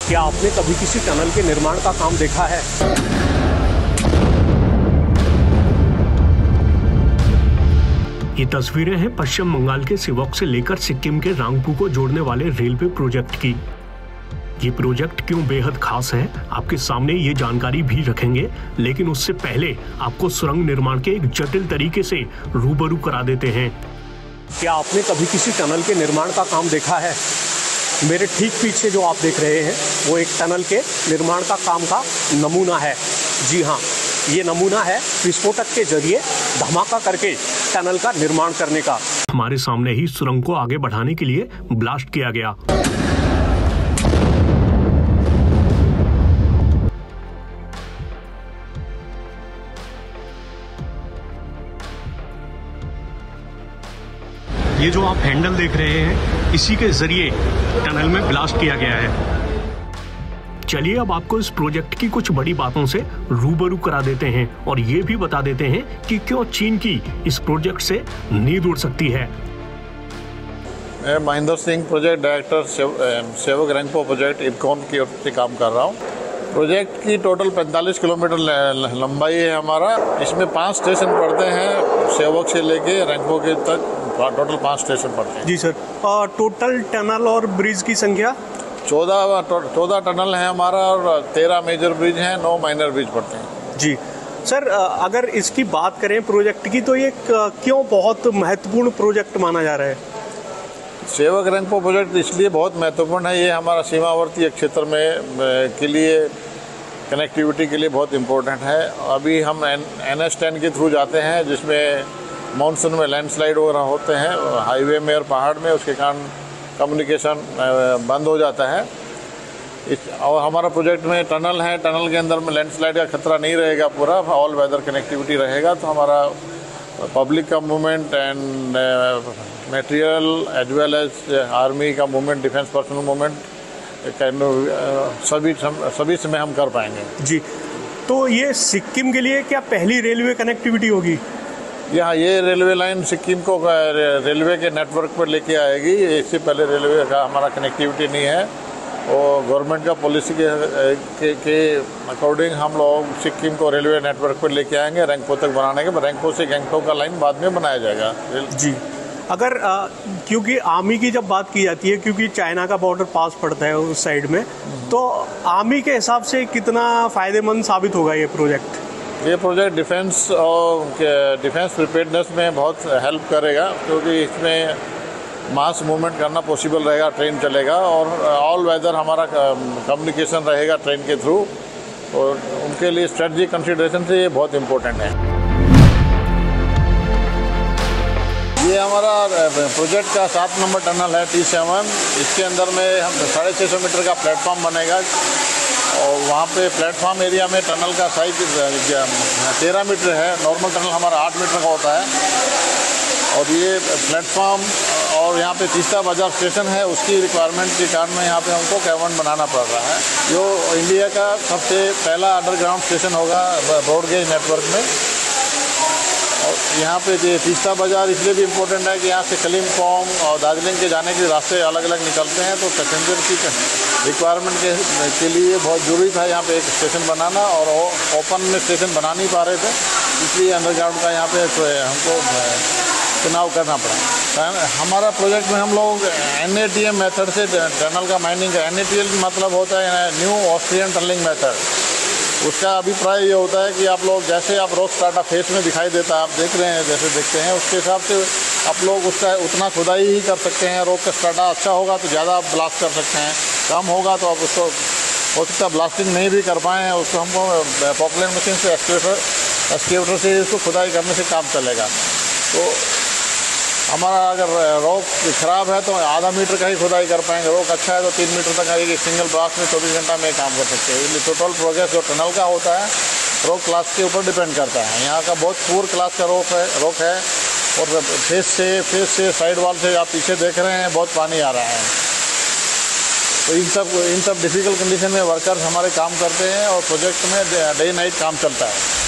क्या आपने कभी किसी टनल के निर्माण का काम देखा है? ये तस्वीरें हैं पश्चिम बंगाल के सिवोक से लेकर सिक्किम के रांगपू को जोड़ने वाले रेलवे प्रोजेक्ट की। ये प्रोजेक्ट क्यों बेहद खास है, आपके सामने ये जानकारी भी रखेंगे, लेकिन उससे पहले आपको सुरंग निर्माण के एक जटिल तरीके से रूबरू करा देते हैं। क्या आपने कभी किसी टनल के निर्माण का काम देखा है? मेरे ठीक पीछे जो आप देख रहे हैं वो एक टनल के निर्माण का काम का नमूना है। जी हाँ, ये नमूना है विस्फोटक के जरिए धमाका करके टनल का निर्माण करने का। हमारे सामने ही सुरंग को आगे बढ़ाने के लिए ब्लास्ट किया गया। ये जो आप हैंडल देख रहे हैं, इसी के जरिए टनल में ब्लास्ट किया गया है। चलिए अब आपको इस प्रोजेक्ट की कुछ बड़ी बातों से रूबरू करा देते हैं और ये भी बता देते हैं कि क्यों चीन की इस प्रोजेक्ट से नींद उड़ सकती है। मैं महेंद्र सिंह, प्रोजेक्ट डायरेक्टर सेवक रैंगपो प्रोजेक्ट इरकॉन की ओर से काम कर रहा हूँ। प्रोजेक्ट की टोटल 45 किलोमीटर लंबाई है हमारा। इसमें 5 स्टेशन पड़ते हैं, सेवक से लेके रैंगपो के तक टोटल 5 स्टेशन पड़ते हैं। जी सर, टोटल टनल और ब्रिज की संख्या 14 टनल है हमारा और 13 मेजर ब्रिज हैं, 9 माइनर ब्रिज पड़ते हैं। जी सर, अगर इसकी बात करें प्रोजेक्ट की, तो ये क्यों बहुत महत्वपूर्ण प्रोजेक्ट माना जा रहा है? सेवक रैंगपो प्रोजेक्ट इसलिए बहुत महत्वपूर्ण है, ये हमारा सीमावर्ती क्षेत्र में के लिए कनेक्टिविटी के लिए बहुत इम्पोर्टेंट है। अभी हम NH10 के थ्रू जाते हैं, जिसमें मानसून में लैंडस्लाइड वगैरह होते हैं हाईवे में और पहाड़ में, उसके कारण कम्युनिकेशन बंद हो जाता है। और हमारा प्रोजेक्ट में टनल है, टनल के अंदर में लैंडस्लाइड का खतरा नहीं रहेगा, पूरा ऑल वेदर कनेक्टिविटी रहेगा। तो हमारा पब्लिक का movement and material as well as army का मूवमेंट, डिफेंस पर्सनल मूवमेंट सभी समय हम कर पाएंगे। जी, तो ये सिक्किम के लिए क्या पहली रेलवे कनेक्टिविटी होगी? ये रेलवे लाइन सिक्किम को रेलवे के नेटवर्क पर लेके आएगी। इससे पहले रेलवे का हमारा कनेक्टिविटी नहीं है, और गवर्नमेंट का पॉलिसी के अकॉर्डिंग हम लोग सिक्किम को रेलवे नेटवर्क पर लेके आएंगे रैंगपो तक बनाने के बाद। रैंगपो से गैंगटोक का लाइन बाद में बनाया जाएगा। जी, अगर क्योंकि आर्मी की जब बात की जाती है, क्योंकि चाइना का बॉर्डर पास पड़ता है उस साइड में, तो आर्मी के हिसाब से कितना फ़ायदेमंद साबित होगा ये प्रोजेक्ट? ये प्रोजेक्ट डिफेंस और डिफेंस प्रिपेयर्डनेस में बहुत हेल्प करेगा, क्योंकि इसमें मास मूवमेंट करना पॉसिबल रहेगा, ट्रेन चलेगा और ऑल वेदर हमारा कम्युनिकेशन रहेगा ट्रेन के थ्रू, और उनके लिए स्ट्रेटजी कंसिडरेशन से ये बहुत इम्पोर्टेंट है। ये हमारा प्रोजेक्ट का 7 नंबर टनल है T7। इसके अंदर में हम 650 मीटर का प्लेटफॉर्म बनेगा, और वहाँ पे प्लेटफॉर्म एरिया में टनल का साइज 13 मीटर है। नॉर्मल टनल हमारा 8 मीटर का होता है। और ये प्लेटफॉर्म और यहाँ पे तीस्ता बाजार स्टेशन है, उसकी रिक्वायरमेंट के कारण में यहाँ पे हमको कैवन बनाना पड़ रहा है, जो इंडिया का सबसे पहला अंडरग्राउंड स्टेशन होगा ब्रॉडगेज नेटवर्क में। और यहाँ पे तीस्ता बाजार इसलिए भी इम्पोर्टेंट है कि यहाँ से कलिम्पोंग और दार्जिलिंग के जाने के रास्ते अलग अलग निकलते हैं, तो पैसेंजर की रिक्वायरमेंट के लिए बहुत ज़रूरी था यहाँ पे एक स्टेशन बनाना, और ओपन में स्टेशन बना नहीं पा रहे थे, इसलिए अंडरग्राउंड का यहाँ पे हमको चुनाव करना पड़ा। हमारा प्रोजेक्ट में हम लोग NATM मेथड से टनल का माइनिंग का, NATM मतलब होता है न्यू ऑस्ट्रियन टनलिंग मेथड। उसका अभिप्राय ये होता है कि आप लोग जैसे आप रॉक स्ट्राटा फेस में दिखाई देता है, आप देख रहे हैं जैसे देखते हैं, उसके हिसाब से आप लोग उसका उतना खुदाई ही कर सकते हैं। रॉक का स्ट्राटा अच्छा होगा तो ज़्यादा आप ब्लास्ट कर सकते हैं, कम होगा तो आप उसको हो सकता है ब्लास्टिंग नहीं भी कर पाएँ, उसको हमको पॉपुलर मशीन से एक्सकेवेटर से इसको खुदाई करने से काम चलेगा। तो हमारा अगर रॉक ख़राब है तो आधा मीटर का ही खुदाई कर पाएंगे, रॉक अच्छा है तो 3 मीटर तक एक सिंगल ब्लास्ट में 24 घंटा में काम कर सकते हैं। इसलिए टोटल प्रोग्रेस जो टनल का होता है रॉक क्लास के ऊपर डिपेंड करता है। यहाँ का बहुत पुअर क्लास का रॉक है, और फेस से साइड वॉल से आप पीछे देख रहे हैं बहुत पानी आ रहा है। तो इन सब डिफ़िकल्ट कंडीशन में वर्कर्स हमारे काम करते हैं, और प्रोजेक्ट में डे नाइट काम चलता है।